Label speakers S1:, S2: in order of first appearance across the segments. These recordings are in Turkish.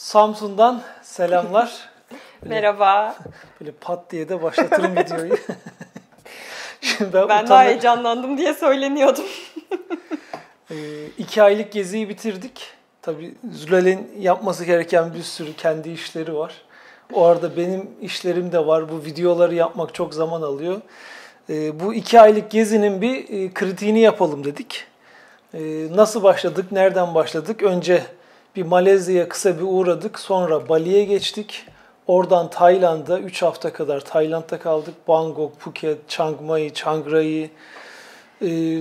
S1: Samsun'dan selamlar.
S2: Merhaba.
S1: Böyle pat diye de başlatırım videoyu.
S2: Şimdi ben daha heyecanlandım diye söyleniyordum.
S1: 2 aylık geziyi bitirdik. Tabii Zülal'in yapması gereken bir sürü kendi işleri var. O arada benim işlerim de var. Bu videoları yapmak çok zaman alıyor. Bu 2 aylık gezinin bir kritiğini yapalım dedik. Nasıl başladık, nereden başladık? Önce bir Malezya'ya kısa bir uğradık. Sonra Bali'ye geçtik. Oradan Tayland'a 3 hafta kadar Tayland'da kaldık. Bangkok, Phuket, Chiang Mai, Chiang Rai.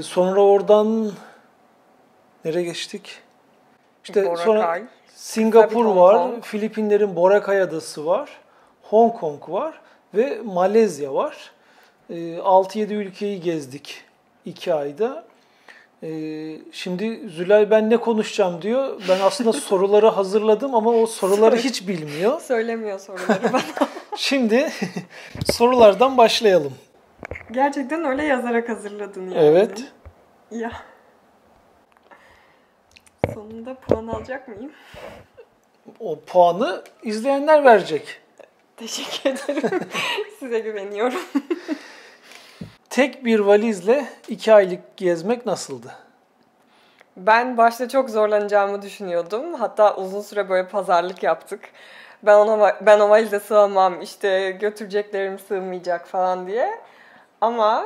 S1: Sonra oradan nereye geçtik? İşte
S2: Boracay.
S1: Sonra Singapur var,
S2: Kong.
S1: Filipinlerin Boracay Adası var, Hong Kong var ve Malezya var. 6-7 ülkeyi gezdik 2 ayda. Şimdi Zülal ben ne konuşacağım diyor. Ben aslında soruları hazırladım ama o soruları hiç bilmiyor.
S2: Söylemiyor soruları bana.
S1: Şimdi sorulardan başlayalım.
S2: Gerçekten öyle yazarak hazırladın yani.
S1: Evet.
S2: Ya. Sonunda puan alacak mıyım?
S1: O puanı izleyenler verecek.
S2: Teşekkür ederim. Size güveniyorum.
S1: Tek bir valizle 2 aylık gezmek nasıldı?
S2: Ben başta çok zorlanacağımı düşünüyordum. Hatta uzun süre böyle pazarlık yaptık. Ben o valize sığamam, işte götüreceklerim sığmayacak falan diye. Ama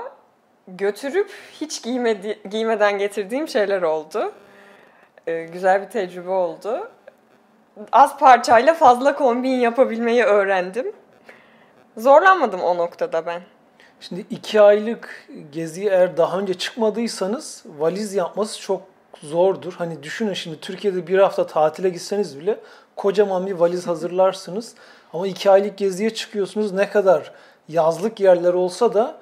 S2: götürüp hiç giymeden getirdiğim şeyler oldu. Güzel bir tecrübe oldu. Az parçayla fazla kombin yapabilmeyi öğrendim. Zorlanmadım o noktada ben.
S1: Şimdi 2 aylık geziye eğer daha önce çıkmadıysanız valiz yapması çok zordur. Hani düşünün şimdi Türkiye'de bir hafta tatile gitseniz bile kocaman bir valiz hazırlarsınız. Ama 2 aylık geziye çıkıyorsunuz, ne kadar yazlık yerler olsa da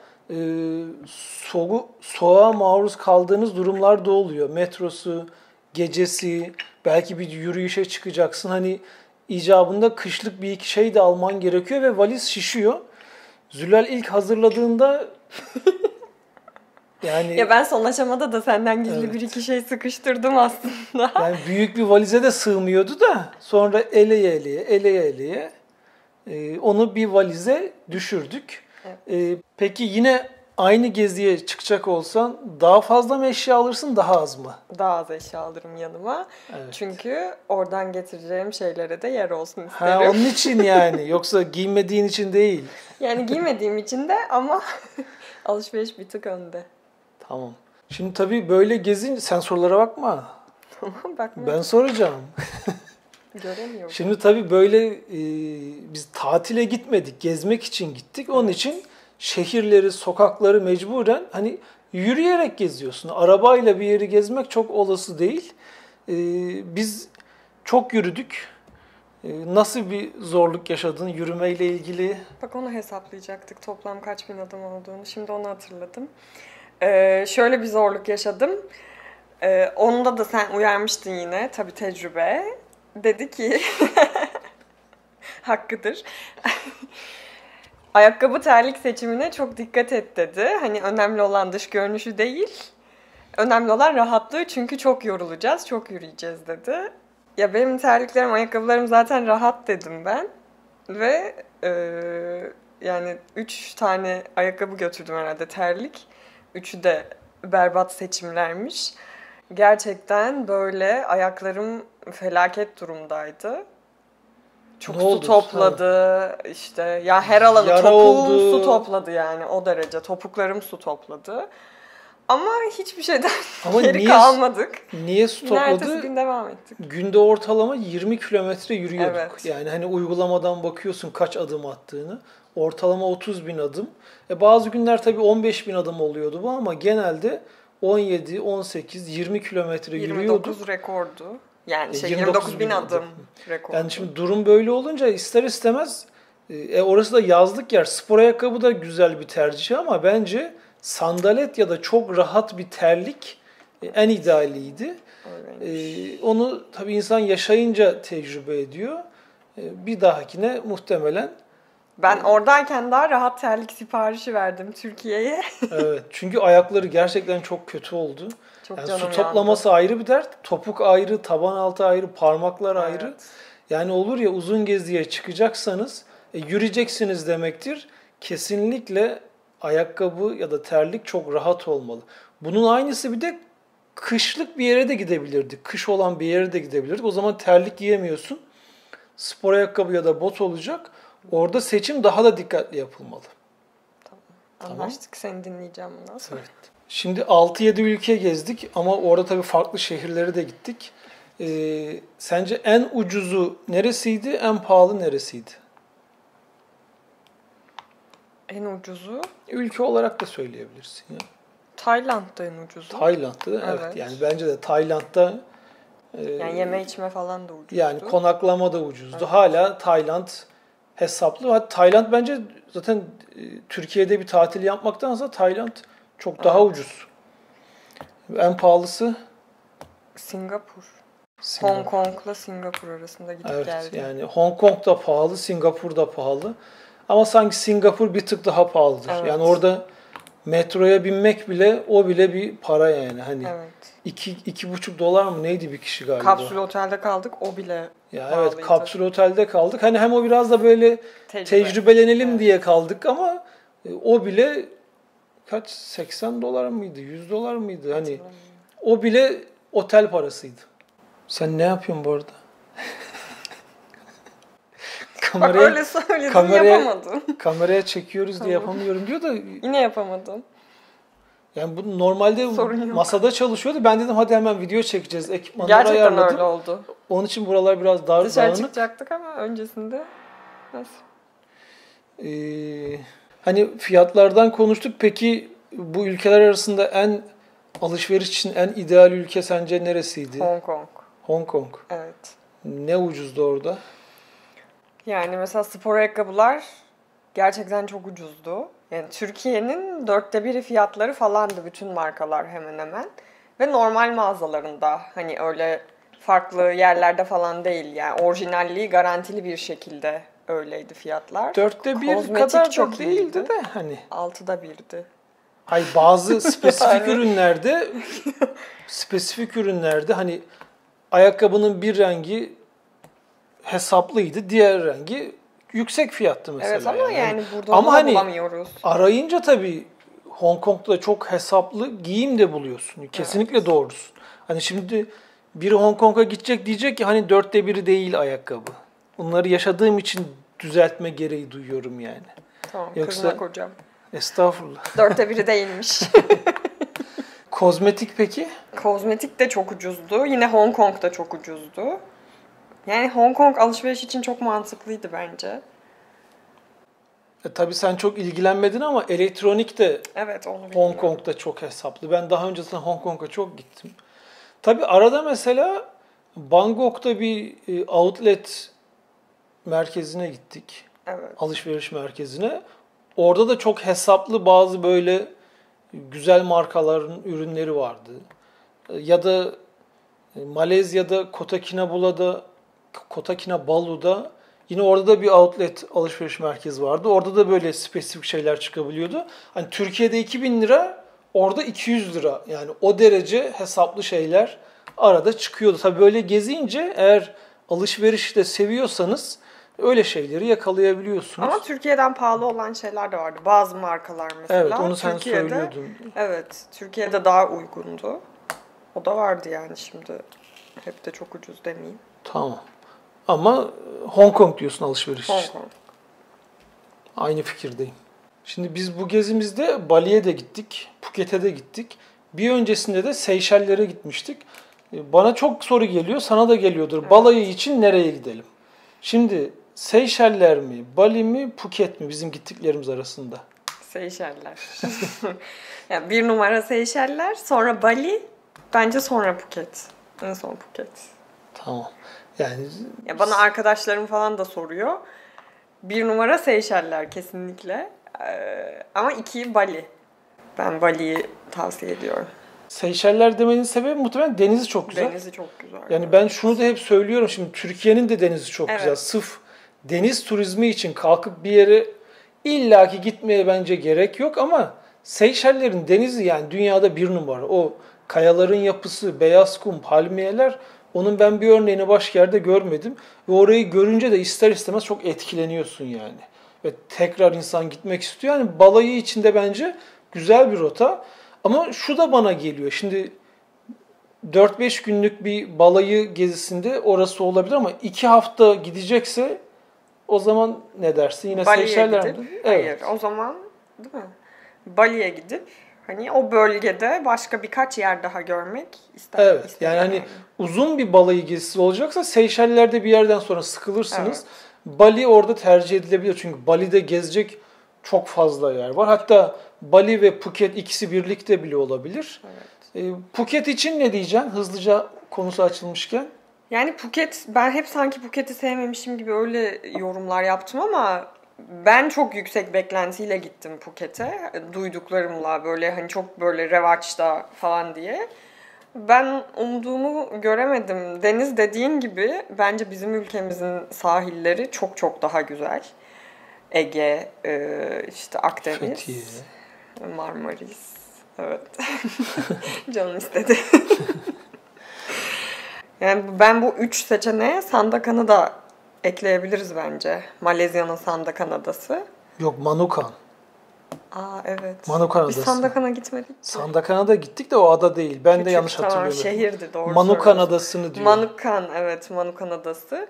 S1: soğuğa maruz kaldığınız durumlar da oluyor. Metrosu, gecesi, belki bir yürüyüşe çıkacaksın. Hani icabında kışlık bir iki şey de alman gerekiyor ve valiz şişiyor. Zülal ilk hazırladığında yani...
S2: Ya ben son aşamada da senden gizli bir iki şey sıkıştırdım aslında.
S1: Yani büyük bir valize de sığmıyordu da sonra eleye onu bir valize düşürdük.
S2: Evet.
S1: Peki yine aynı geziye çıkacak olsan daha fazla mı eşya alırsın, daha az mı?
S2: Daha az eşya alırım yanıma.
S1: Evet.
S2: Çünkü oradan getireceğim şeylere de yer olsun isterim.
S1: Ha, onun için yani. Yoksa giymediğin için değil.
S2: Yani giymediğim için de ama alışveriş bir tık önde.
S1: Tamam. Şimdi tabii böyle gezince sen sorulara bakma.
S2: Tamam, bakma.
S1: Ben soracağım.
S2: Göremiyorum.
S1: Şimdi tabii böyle biz tatile gitmedik, gezmek için gittik. Onun için şehirleri, sokakları mecburen hani yürüyerek geziyorsun. Arabayla bir yeri gezmek çok olası değil. Biz çok yürüdük. Nasıl bir zorluk yaşadın yürümeyle ilgili?
S2: Bak, onu hesaplayacaktık, toplam kaç bin adım olduğunu. Şimdi onu hatırladım. Şöyle bir zorluk yaşadım. Onda da sen uyarmıştın yine. Tabii tecrübe. Dedi ki hakkıdır. Ayakkabı terlik seçimine çok dikkat et dedi. Hani önemli olan dış görünüşü değil. Önemli olan rahatlığı, çünkü çok yorulacağız, çok yürüyeceğiz dedi. Ya benim terliklerim, ayakkabılarım zaten rahat dedim ben. Ve yani 3 tane ayakkabı götürdüm herhalde, terlik. 3'ü de berbat seçimlermiş. Gerçekten böyle ayaklarım felaket durumdaydı. Çok
S1: Ne
S2: su
S1: oldu?
S2: topladı işte. Ya her alanı
S1: Yara
S2: topuğum
S1: oldu.
S2: su topladı yani, o derece. Topuklarım su topladı. Ama hiçbir şeyden geri kalmadık.
S1: Niye su topladı?
S2: Ertesi gün devam ettik.
S1: Günde ortalama 20 kilometre yürüyorduk.
S2: Evet.
S1: Yani hani uygulamadan bakıyorsun kaç adım attığını. Ortalama 30 bin adım. Bazı günler tabii 15 bin adım oluyordu bu ama genelde 17, 18, 20 kilometre yürüyorduk.
S2: 29 rekordu. Yani
S1: 29
S2: bin adım rekordu.
S1: Yani şimdi durum böyle olunca ister istemez orası da yazlık yer. Spor ayakkabı da güzel bir tercih ama bence sandalet ya da çok rahat bir terlik en idealiydi. Onu tabii insan yaşayınca tecrübe ediyor. Bir dahakine muhtemelen.
S2: Ben oradayken daha rahat terlik siparişi verdim Türkiye'ye.
S1: Evet, çünkü ayakları gerçekten çok kötü oldu.
S2: Çok
S1: yani
S2: canım
S1: su toplaması
S2: yandı.
S1: ayrı bir dert. Topuk ayrı, taban altı ayrı, parmaklar ayrı. Yani olur ya uzun geziye çıkacaksanız yürüyeceksiniz demektir. Kesinlikle ayakkabı ya da terlik çok rahat olmalı. Bunun aynısı bir de kışlık bir yere de gidebilirdik. Kış olan bir yere de gidebilirdik. O zaman terlik giyemiyorsun. Spor ayakkabı ya da bot olacak. Orada seçim daha da dikkatli yapılmalı.
S2: Tamam. Anlaştık. Seni dinleyeceğim bundan sonra.
S1: Evet. Şimdi 6-7 ülke gezdik ama orada tabii farklı şehirlere de gittik. Sence en ucuzu neresiydi, en pahalı neresiydi?
S2: En ucuzu?
S1: Ülke olarak da söyleyebilirsin ya.
S2: Tayland'da en ucuzu.
S1: Tayland'da evet. Yani bence de Tayland'da
S2: yani yeme içme falan da ucuzdu.
S1: Yani konaklama da ucuzdu. Evet. Hala Tayland hesaplı. Hatta Tayland bence zaten Türkiye'de bir tatil yapmaktansa Tayland çok daha ucuz. En pahalısı?
S2: Singapur. Hong Kong'la Singapur arasında gidip geldi.
S1: Yani Hong Kong da pahalı, Singapur da pahalı. Ama sanki Singapur bir tık daha pahalıdır. Evet. Yani orada metroya binmek bile o bile bir para yani. Hani
S2: evet.
S1: 2,5 dolar mı neydi bir kişi galiba?
S2: Kapsül otelde kaldık o bile
S1: ya pahalıydı. Evet kapsül otelde kaldık. Hani hem o biraz da böyle tecrübelenelim diye kaldık ama o bile kaç 80 dolar mıydı? 100 dolar mıydı? Hani o bile otel parasıydı. Sen ne yapıyorsun bu arada?
S2: Bak öyle söyledim yapamadım.
S1: Kameraya çekiyoruz diye yapamıyorum diyor da.
S2: Yine yapamadım.
S1: Yani bu normalde masada çalışıyordu. Ben dedim hadi hemen video çekeceğiz. Ekipmanları
S2: gerçekten
S1: ayarladım.
S2: Gerçekten öyle oldu.
S1: Onun için buralar biraz dağınık.
S2: Dışarı çıkacaktık ama öncesinde nasıl?
S1: Hani fiyatlardan konuştuk. Peki bu ülkeler arasında en alışveriş için en ideal ülke sence neresiydi?
S2: Hong Kong.
S1: Hong Kong.
S2: Evet.
S1: Ne ucuzdu orada?
S2: Yani mesela spor ayakkabılar gerçekten çok ucuzdu. Yani Türkiye'nin 1/4 fiyatları falandı bütün markalar hemen hemen. Ve normal mağazalarında hani öyle farklı yerlerde falan değil yani orijinalliği garantili bir şekilde öyleydi fiyatlar.
S1: 1/4
S2: kozmetik
S1: kadar
S2: çok
S1: da değildi de hani.
S2: 1/6'da.
S1: Hayır bazı spesifik ürünlerde hani ayakkabının bir rengi hesaplıydı, diğer rengi yüksek fiyattı mesela.
S2: Evet ama yani burada onu da bulamıyoruz.
S1: Arayınca tabii Hong Kong'da çok hesaplı giyim de buluyorsun. Kesinlikle evet. Doğrusun. Hani şimdi biri Hong Kong'a gidecek diyecek ki hani 1/4 değil ayakkabı. Bunları yaşadığım için düzeltme gereği duyuyorum yani.
S2: Tamam kızma kocam.
S1: Estağfurullah.
S2: 1/4 değilmiş.
S1: Kozmetik peki?
S2: Kozmetik de çok ucuzdu. Yine Hong Kong'da çok ucuzdu. Yani Hong Kong alışveriş için çok mantıklıydı bence.
S1: Tabii sen çok ilgilenmedin ama elektronik de
S2: evet, onu
S1: Hong Kong'da çok hesaplı. Ben daha öncesinde Hong Kong'a çok gittim. Tabii arada mesela Bangkok'ta bir outlet merkezine gittik.
S2: Evet.
S1: Alışveriş merkezine. Orada da çok hesaplı bazı böyle güzel markaların ürünleri vardı. Ya da Malezya'da Kota Kinabalu'da yine orada da bir outlet alışveriş merkezi vardı. Orada da böyle spesifik şeyler çıkabiliyordu. Hani Türkiye'de 2.000 lira, orada 200 lira. Yani o derece hesaplı şeyler arada çıkıyordu. Tabii böyle gezince eğer alışverişi de seviyorsanız öyle şeyleri yakalayabiliyorsunuz.
S2: Ama Türkiye'den pahalı olan şeyler de vardı. Bazı markalar mesela.
S1: Evet, onu sen söylüyordun.
S2: Evet, Türkiye'de daha uygundu. O da vardı yani şimdi. Hep de çok ucuz demeyeyim.
S1: Tamam. Ama Hong Kong diyorsun alışveriş
S2: Hong
S1: için.
S2: Kong.
S1: Aynı fikirdeyim. Şimdi biz bu gezimizde Bali'ye de gittik, Phuket'e de gittik. Bir öncesinde de Seyşeller'e gitmiştik. Bana çok soru geliyor, sana da geliyordur. Evet. Balayı için nereye gidelim? Şimdi Seyşeller mi, Bali mi, Phuket mi bizim gittiklerimiz arasında?
S2: Seyşeller. Yani 1 numara Seyşeller, sonra Bali, bence sonra Phuket. En son Phuket.
S1: Tamam. Yani
S2: ya bana arkadaşlarım falan da soruyor. 1 numara Seyşeller kesinlikle. Ama 2 Bali. Ben Bali'yi tavsiye ediyorum.
S1: Seyşeller demenin sebebi muhtemelen denizi çok güzel.
S2: Denizi çok güzel.
S1: Yani ben şunu da hep söylüyorum. Şimdi Türkiye'nin de denizi çok güzel. Sırf deniz turizmi için kalkıp bir yere illaki gitmeye bence gerek yok ama Seyşeller'in denizi yani dünyada 1 numara. O kayaların yapısı, beyaz kum, palmiyeler Onun ben bir örneğini başka yerde görmedim. Ve orayı görünce de ister istemez çok etkileniyorsun yani. Ve tekrar insan gitmek istiyor. Yani balayı içinde bence güzel bir rota. Ama şu da bana geliyor. Şimdi 4-5 günlük bir balayı gezisinde orası olabilir ama 2 hafta gidecekse o zaman ne dersin? Yine
S2: Bali'ye
S1: Seyşeller
S2: gidip,
S1: mi? Evet.
S2: hayır o zaman değil mi? Bali'ye gidip hani o bölgede başka birkaç yer daha görmek
S1: Evet.
S2: isterim
S1: Yani hani uzun bir balayı gezisi olacaksa Seyşeller'de bir yerden sonra sıkılırsınız.
S2: Evet.
S1: Bali orada tercih edilebilir. Çünkü Bali'de gezecek çok fazla yer var. Hatta Bali ve Phuket ikisi birlikte bile olabilir.
S2: Evet.
S1: Phuket için ne diyeceksin? Hızlıca konusu açılmışken.
S2: Yani Phuket, ben hep sanki Phuket'i sevmemişim gibi öyle yorumlar yaptım ama ben çok yüksek beklentiyle gittim Phuket'e. Duyduklarımla böyle hani çok böyle revaçta falan diye. Ben umduğumu göremedim. Deniz dediğin gibi bence bizim ülkemizin sahilleri çok çok daha güzel. Ege, işte Akdeniz,
S1: Fethiye.
S2: Marmaris. Evet. Canım istedi. Yani ben bu 3 seçeneğe Sandakan'ı da ekleyebiliriz bence. Malezya'nın Sandakan Adası.
S1: Yok, Manukan.
S2: Aa evet.
S1: Manukan
S2: Biz
S1: Adası.
S2: Sandakan'a gitmedik mi?
S1: Sandakan'a da gittik de o ada değil. Ben de yanlış
S2: Tamam,
S1: hatırlıyorum.
S2: şehirdi, doğru
S1: Manukan
S2: söylüyorsun.
S1: Adası'nı diyor.
S2: Manukan, evet, Manukan Adası.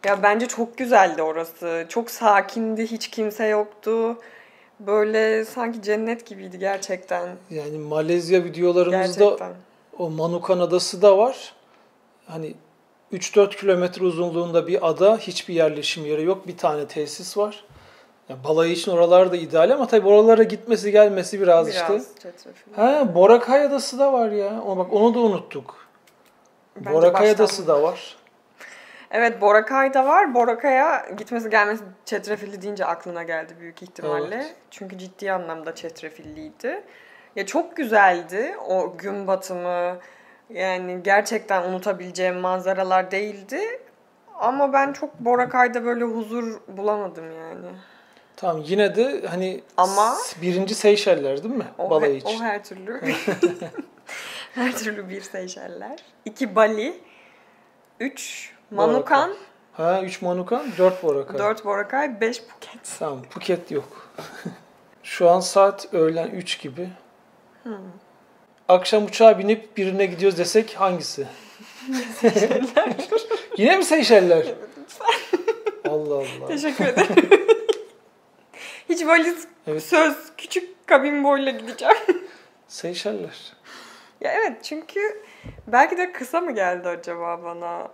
S2: Ya bence çok güzeldi orası. Çok sakindi, hiç kimse yoktu. Böyle sanki cennet gibiydi gerçekten.
S1: Yani Malezya videolarımızda
S2: Gerçekten.
S1: o Manukan Adası da var. Hani 3-4 kilometre uzunluğunda bir ada, hiçbir yerleşim yeri yok. Bir tane tesis var. Yani balayı için oralar da ideal ama tabii oralara gitmesi gelmesi biraz işte.
S2: çetrefilli.
S1: Ha, Boracay Adası da var ya. Bak onu da unuttuk.
S2: Bence
S1: Boracay
S2: baştan-
S1: Adası da var.
S2: Evet, Boracay da var. Boracay'a gitmesi gelmesi çetrefilli deyince aklına geldi büyük ihtimalle.
S1: Evet.
S2: Çünkü ciddi anlamda çetrefilliydi. Ya çok güzeldi o gün batımı. Yani gerçekten unutabileceğim manzaralar değildi. Ama ben çok Boracay'da böyle huzur bulamadım yani.
S1: Tamam, yine de hani
S2: Ama
S1: birinci Seyşeller değil mi? Balayı için.
S2: O her türlü. Her türlü bir Seyşeller. 2 Bali. 3 Manukan.
S1: Ha, 3 Manukan, 4 Boracay.
S2: 4 Boracay, 5 Phuket.
S1: Tamam, Phuket yok. Şu an saat öğlen 3 gibi. Akşam uçağa binip birine gidiyoruz desek hangisi?
S2: Seyşeller.
S1: Yine mi Seyşeller?
S2: Evet, lütfen.
S1: Allah Allah.
S2: Teşekkür ederim. Hiç valiz,
S1: Evet.
S2: söz, küçük kabin boyla gideceğim.
S1: Seyşeller.
S2: Ya evet, çünkü belki de kısa mı geldi acaba bana?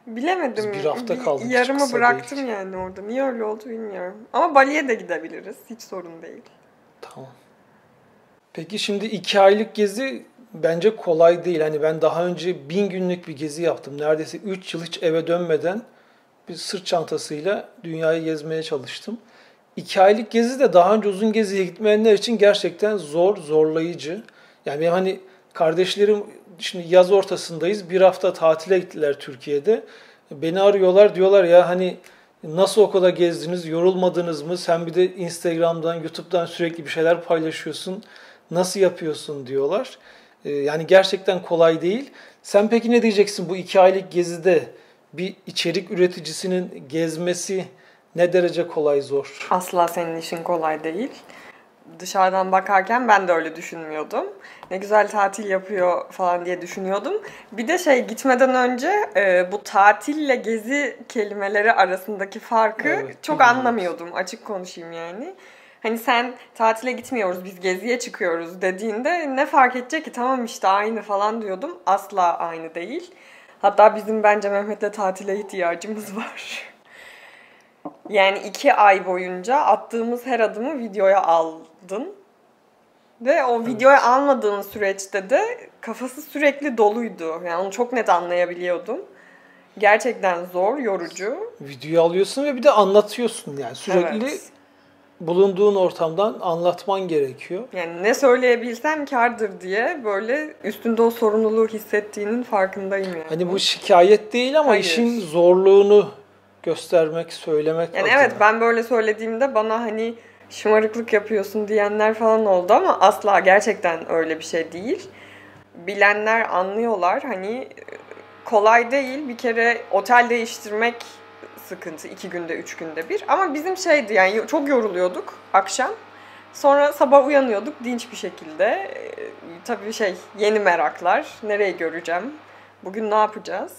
S2: Bilemedim.
S1: Biz bir hafta kaldık, hiç
S2: Yarımı
S1: kısa
S2: bıraktım
S1: değil.
S2: yani orada. Niye öyle oldu bilmiyorum. Ama Bali'ye de gidebiliriz. Hiç sorun değil.
S1: Tamam. Peki şimdi 2 aylık gezi bence kolay değil. Hani ben daha önce 1000 günlük bir gezi yaptım. Neredeyse 3 yıl hiç eve dönmeden bir sırt çantasıyla dünyayı gezmeye çalıştım. 2 aylık gezi de daha önce uzun geziye gitmeyenler için gerçekten zorlayıcı. Yani benim hani kardeşlerim, şimdi yaz ortasındayız, bir hafta tatile gittiler Türkiye'de. Beni arıyorlar, diyorlar ya hani nasıl o kadar gezdiniz, yorulmadınız mı? Sen bir de Instagram'dan, YouTube'dan sürekli bir şeyler paylaşıyorsun. Nasıl yapıyorsun diyorlar. Yani gerçekten kolay değil. Sen peki ne diyeceksin bu 2 aylık gezide bir içerik üreticisinin gezmesi ne derece kolay, zor?
S2: Asla senin işin kolay değil. Dışarıdan bakarken ben de öyle düşünmüyordum. Ne güzel tatil yapıyor falan diye düşünüyordum. Bir de gitmeden önce bu tatille gezi kelimeleri arasındaki farkı çok
S1: bilmiyorum.
S2: anlamıyordum. Açık konuşayım yani. Hani sen tatile gitmiyoruz, biz geziye çıkıyoruz dediğinde ne fark edecek ki, tamam işte aynı falan diyordum. Asla aynı değil. Hatta bizim bence Mehmet'le tatile ihtiyacımız var. Yani 2 ay boyunca attığımız her adımı videoya aldın. Ve o videoya almadığın süreçte de kafası sürekli doluydu. Yani onu çok net anlayabiliyordum. Gerçekten zor, yorucu.
S1: Videoyu alıyorsun ve bir de anlatıyorsun yani sürekli
S2: Evet.
S1: bulunduğun ortamdan anlatman gerekiyor.
S2: Yani ne söyleyebilsem kârdır diye böyle üstünde o sorumluluğu hissettiğinin farkındayım yani.
S1: Hani bu şikayet değil ama
S2: Hayır.
S1: işin zorluğunu göstermek, söylemek
S2: Yani
S1: adına.
S2: evet, ben böyle söylediğimde bana hani şımarıklık yapıyorsun diyenler falan oldu ama asla gerçekten öyle bir şey değil. Bilenler anlıyorlar, hani kolay değil. Bir kere otel değiştirmek sıkıntı. 2 günde, 3 günde bir. Ama bizim şeydi yani çok yoruluyorduk akşam. Sonra sabah uyanıyorduk dinç bir şekilde. Tabii yeni meraklar. Nereyi göreceğim? Bugün ne yapacağız?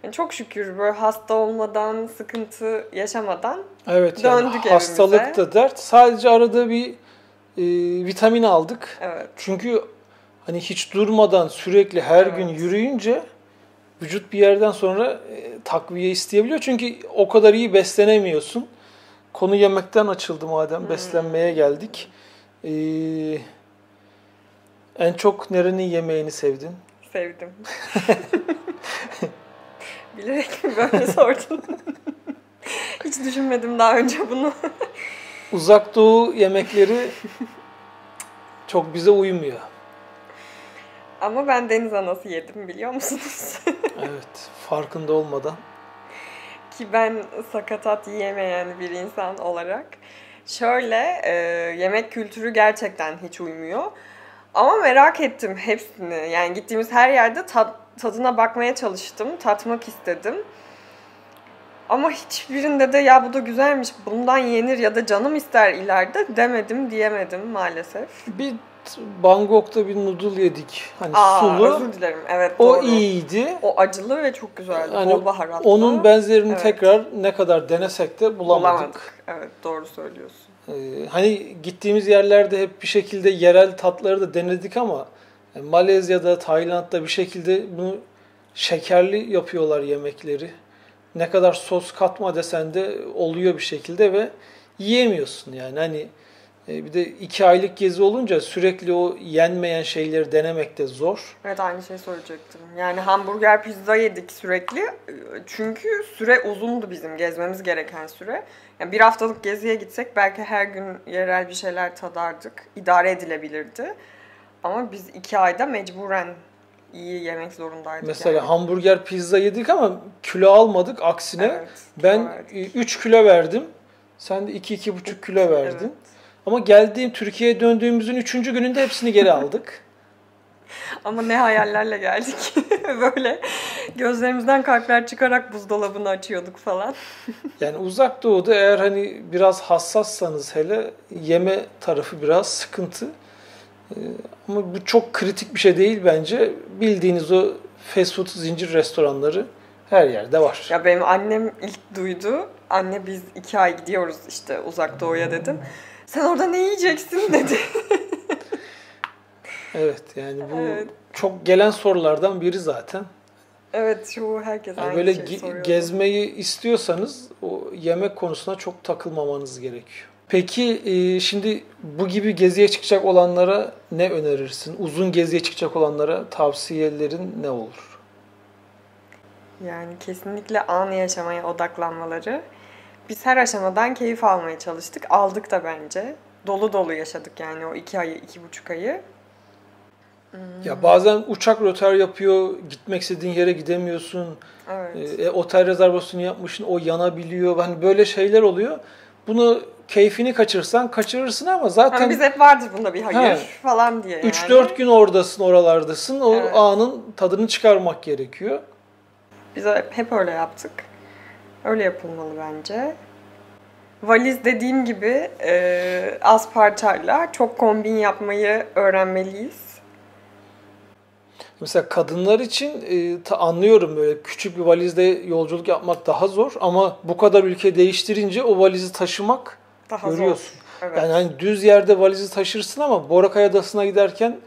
S2: Yani çok şükür böyle hasta olmadan, sıkıntı yaşamadan
S1: evet,
S2: döndük
S1: yani hastalık da dert. Sadece arada bir vitamin aldık.
S2: Evet.
S1: Çünkü hani hiç durmadan sürekli her gün yürüyünce vücut bir yerden sonra takviye isteyebiliyor. Çünkü o kadar iyi beslenemiyorsun. Konu yemekten açıldı madem. Beslenmeye geldik. En çok nerenin yemeğini sevdin?
S2: Sevdim. Bilerek mi böyle sordun? Hiç düşünmedim daha önce bunu.
S1: Uzak Doğu yemekleri çok bize uymuyor.
S2: Ama ben deniz anası yedim biliyor musunuz?
S1: Evet, farkında olmadan.
S2: Ki ben sakatat yiyemeyen bir insan olarak. Şöyle, yemek kültürü gerçekten hiç uymuyor. Ama merak ettim hepsini. Yani gittiğimiz her yerde tadına bakmaya çalıştım, tatmak istedim. Ama hiçbirinde de ya bu da güzelmiş, bundan yenir ya da canım ister ileride demedim, diyemedim maalesef.
S1: Bir Bangkok'ta bir noodle yedik. Hani sulu.
S2: Özür dilerim. Evet,
S1: o
S2: doğru.
S1: iyiydi.
S2: O acılı ve çok güzeldi.
S1: Yani
S2: bol baharatlı.
S1: onun benzerini tekrar ne kadar denesek de bulamadık.
S2: Evet, doğru söylüyorsun.
S1: Hani gittiğimiz yerlerde hep bir şekilde yerel tatları da denedik ama Malezya'da, Tayland'da bir şekilde bunu şekerli yapıyorlar yemekleri. Ne kadar sos katma desen de oluyor bir şekilde ve yiyemiyorsun yani. Hani bir de 2 aylık gezi olunca sürekli o yenmeyen şeyleri denemek de zor.
S2: Evet, aynı şeyi söyleyecektim. Yani hamburger, pizza yedik sürekli. Çünkü süre uzundu bizim gezmemiz gereken süre. Yani 1 haftalık geziye gitsek belki her gün yerel bir şeyler tadardık. İdare edilebilirdi. Ama biz 2 ayda mecburen iyi yemek zorundaydık.
S1: Mesela
S2: yani.
S1: hamburger, pizza yedik ama kilo almadık. Aksine
S2: Evet,
S1: ben 3 kilo verdim. Sen de 2-2,5 kilo verdin.
S2: Evet.
S1: Ama Türkiye'ye döndüğümüzün 3. gününde hepsini geri aldık.
S2: Ama ne hayallerle geldik. Böyle gözlerimizden kalpler çıkarak buzdolabını açıyorduk falan.
S1: Yani Uzak Doğu'da eğer hani biraz hassassanız hele yeme tarafı biraz sıkıntı. Ama bu çok kritik bir şey değil bence. Bildiğiniz o fast food zincir restoranları her yerde var.
S2: Ya benim annem ilk duydu. Anne biz 2 ay gidiyoruz işte Uzak Doğu'ya dedim. Sen orada ne yiyeceksin dedi.
S1: Evet yani bu çok gelen sorulardan biri zaten.
S2: Evet, çoğu herkes
S1: yani
S2: aynı
S1: böyle
S2: şeyi soruyor.
S1: Gezmeyi istiyorsanız o yemek konusuna çok takılmamanız gerekiyor. Peki şimdi bu gibi geziye çıkacak olanlara ne önerirsin? Uzun geziye çıkacak olanlara tavsiyelerin ne olur?
S2: Yani kesinlikle anı yaşamaya odaklanmaları. Biz her aşamadan keyif almaya çalıştık. Aldık da bence. Dolu dolu yaşadık yani o 2 ayı, 2,5 ayı.
S1: Ya bazen uçak rötar yapıyor, gitmek istediğin yere gidemiyorsun.
S2: Evet.
S1: Otel rezervasyonu yapmışsın, o yanabiliyor. Hani böyle şeyler oluyor. Bunu keyfini kaçırırsın ama zaten...
S2: Yani biz hep vardır bunda bir hayır falan diye yani.
S1: 3-4 gün oradasın, oralardasın. O anın tadını çıkarmak gerekiyor.
S2: Biz hep öyle yaptık. Öyle yapılmalı bence. Valiz dediğim gibi az parçayla çok kombin yapmayı öğrenmeliyiz.
S1: Mesela kadınlar için anlıyorum böyle küçük bir valizde yolculuk yapmak daha zor ama bu kadar ülke değiştirince o valizi taşımak
S2: daha
S1: görüyorsun.
S2: Zor. Evet.
S1: Yani hani düz yerde valizi taşırsın ama Boracay Adası'na giderken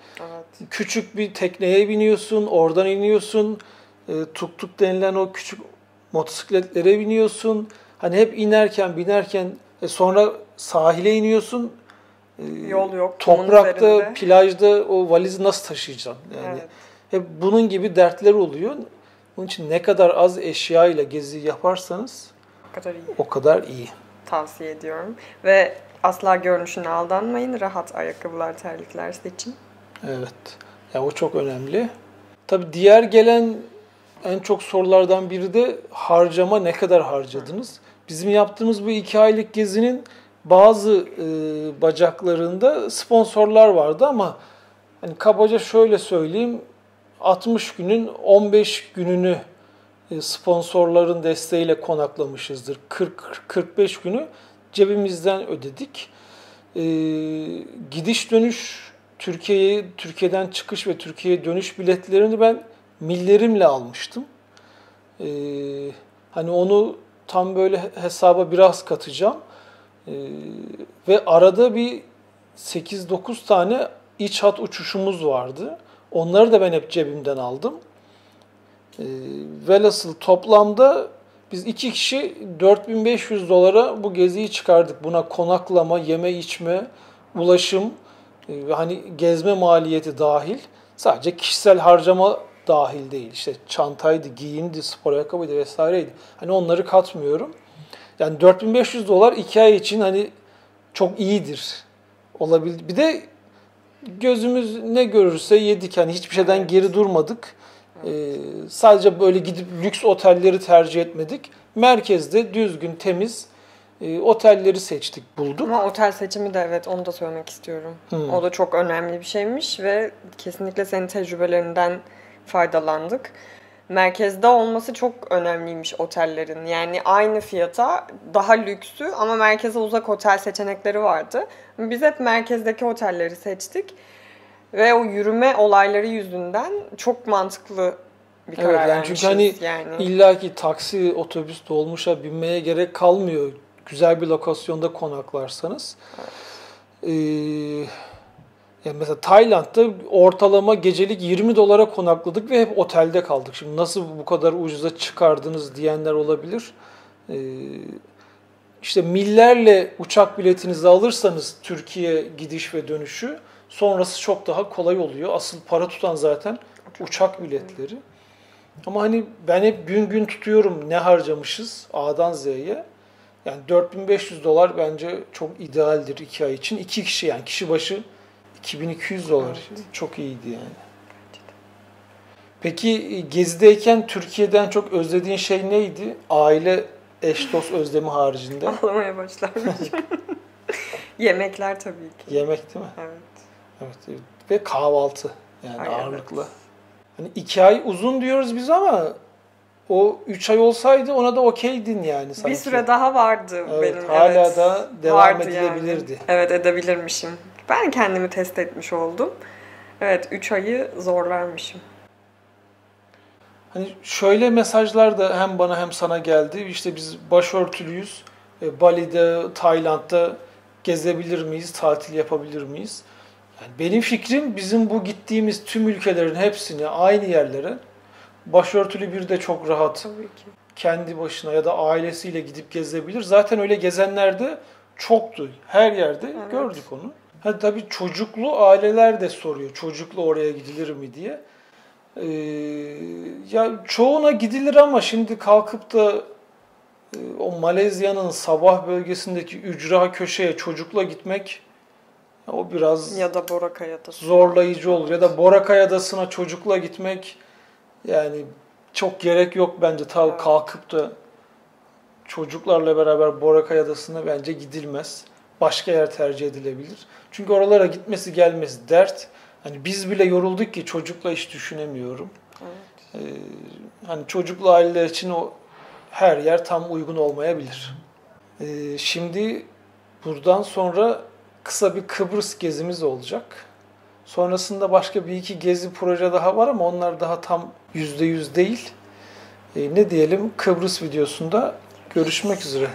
S1: küçük bir tekneye biniyorsun, oradan iniyorsun. Tuk tuk denilen o küçük motosikletlere biniyorsun. Hani hep inerken, binerken sonra sahile iniyorsun.
S2: Yol yok.
S1: Toprakta, plajda o valizi nasıl taşıyacaksın? Yani hep bunun gibi dertler oluyor. Onun için ne kadar az eşya ile gezi yaparsanız o kadar iyi.
S2: Tavsiye ediyorum. Ve asla görünüşüne aldanmayın. Rahat ayakkabılar, terlikler seçin.
S1: Evet. Yani o çok önemli. Tabii diğer gelen en çok sorulardan biri de harcama, ne kadar harcadınız? Bizim yaptığımız bu 2 aylık gezinin bazı bacaklarında sponsorlar vardı ama hani kabaca şöyle söyleyeyim, 60 günün 15 gününü sponsorların desteğiyle konaklamışızdır. 40-45 günü cebimizden ödedik. Gidiş dönüş Türkiye'den çıkış ve Türkiye'ye dönüş biletlerini ben millerimle almıştım. Hani onu tam böyle hesaba biraz katacağım. Ve arada bir 8-9 tane iç hat uçuşumuz vardı. Onları da ben hep cebimden aldım. Velhasıl toplamda biz 2 kişi $4.500 bu geziyi çıkardık. Buna konaklama, yeme içme, ulaşım ve hani gezme maliyeti dahil. Sadece kişisel harcama dahil değil. İşte çantaydı, giyimdi, spor ayakkabıydı vesaireydi. Hani onları katmıyorum. Yani $4.500 2 ay için hani çok iyidir. Olabilir. Bir de gözümüz ne görürse yedik. Hani hiçbir şeyden geri durmadık. Sadece böyle gidip lüks otelleri tercih etmedik. Merkezde düzgün, temiz otelleri seçtik, bulduk.
S2: Ama otel seçimi de evet, onu da söylemek istiyorum. O da çok önemli bir şeymiş ve kesinlikle senin tecrübelerinden faydalandık. Merkezde olması çok önemliymiş otellerin. Yani aynı fiyata daha lüksü ama merkeze uzak otel seçenekleri vardı. Biz hep merkezdeki otelleri seçtik. Ve o yürüme olayları yüzünden çok mantıklı bir karar vermişiz.
S1: Çünkü hani illaki taksi, otobüs, dolmuşa binmeye gerek kalmıyor. Güzel bir lokasyonda konaklarsanız. Yani mesela Tayland'da ortalama gecelik $20 konakladık ve hep otelde kaldık. Şimdi nasıl bu kadar ucuza çıkardınız diyenler olabilir. İşte millerle uçak biletinizi alırsanız Türkiye gidiş ve dönüşü sonrası çok daha kolay oluyor. Asıl para tutan zaten uçak biletleri. Ama hani ben hep gün tutuyorum ne harcamışız A'dan Z'ye. Yani $4.500 bence çok idealdir 2 ay için. 2 kişi yani kişi başı $2.200. Evet. Çok iyiydi yani. Peki gezideyken Türkiye'den çok özlediğin şey neydi? Aile, eş, dost özlemi haricinde.
S2: Ağlamaya başlarmışım. Yemekler tabii ki.
S1: Yemek değil mi?
S2: Evet.
S1: Ve kahvaltı yani ağırlıklı. Evet. Hani 2 ay uzun diyoruz biz ama o 3 ay olsaydı ona da okeydin yani sanki.
S2: Bir süre daha vardı benim.
S1: Hala da devam edilebilirdi.
S2: Yani. Evet, edebilirmişim. Ben kendimi test etmiş oldum. Evet, 3 ayı zorlarmışım.
S1: Hani şöyle mesajlar da hem bana hem sana geldi. İşte biz başörtülüyüz. Bali'de, Tayland'da gezebilir miyiz, tatil yapabilir miyiz? Yani benim fikrim bizim bu gittiğimiz tüm ülkelerin hepsini aynı yerlere başörtülü bir de çok rahat
S2: tabii ki
S1: kendi başına ya da ailesiyle gidip gezebilir. Zaten öyle gezenler de çoktu. Her yerde gördük onu. Tabii çocuklu aileler de soruyor. Çocuklu oraya gidilir mi diye. Ya çoğuna gidilir ama şimdi kalkıp da o Malezya'nın Sabah bölgesindeki ücra köşeye çocukla gitmek o biraz
S2: ya da Boracay Adası
S1: zorlayıcı olur. Ya da Boracay Adası'na çocukla gitmek yani çok gerek yok bence. Tabii kalkıp da çocuklarla beraber Boracay Adası'na bence gidilmez. Başka yer tercih edilebilir. Çünkü oralara gitmesi gelmesi dert. Hani biz bile yorulduk ki çocukla hiç düşünemiyorum. Evet. Hani çocuklu aileler için o her yer tam uygun olmayabilir. Şimdi buradan sonra kısa bir Kıbrıs gezimiz olacak. Sonrasında başka bir iki gezi proje daha var ama onlar daha tam %100 değil. Ne diyelim, Kıbrıs videosunda görüşmek üzere.